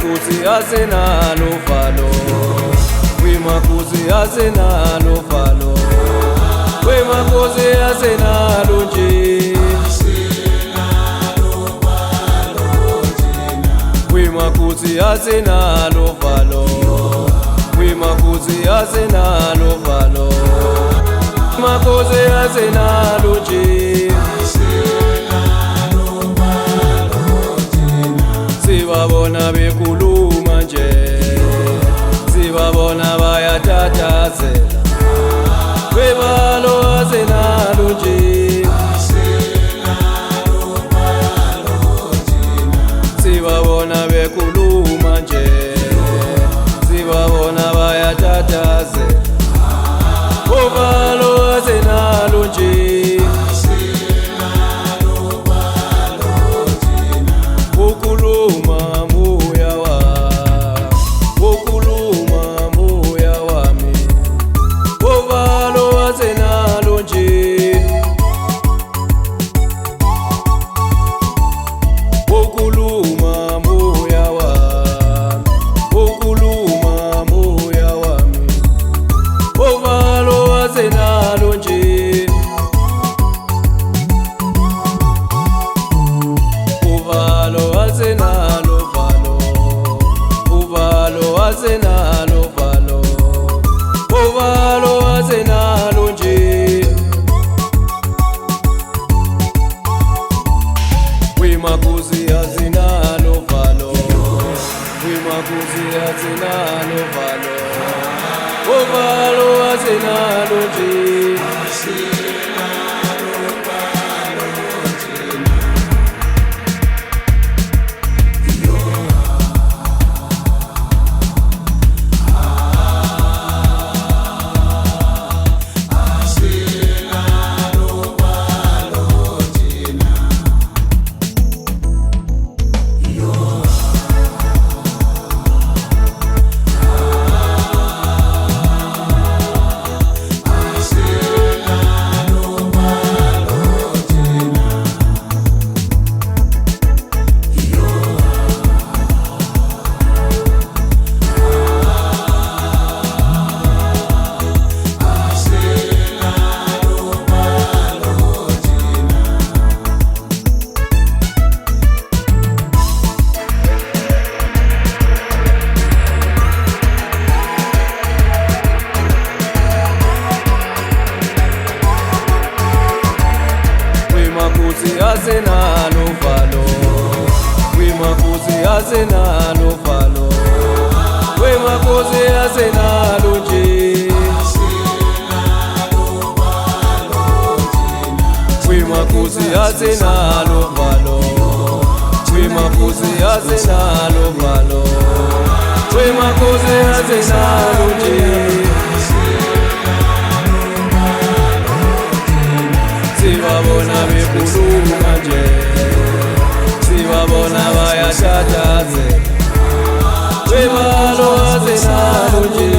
Kwimakuzi asenalo uvalo, Kwimakuzi asenalo uvalo, Kwimakuzi asenalo nje, Kwimakuzi asenalo uvalo, Kwimakuzi asenalo uvalo, Kwimakuzi asenalo nje. Sibabona bekhuluma nje, sibabona bayatatazela, Kwevalo asenalo nje, sibabona bekhuluma nje, sibabona bayatatazela, Kwevalo asenalo nje. Asenalo valo, uvalo asenalo nje, Kwimakuzi asenalo valo, Kwimakuzi asenalo valo, uvalo asenalo nje. Asenalo valo, Kwimakuzi asenalo valo, Kwimakuzi asenalo nje, Kwimakuzi asenalo valo, Kwimakuzi asenalo valo, Kwimakuzi asenalo nje. Sibabona bekhuluma nje, sibabona bayatatazela, Kwevalo asenalo nje.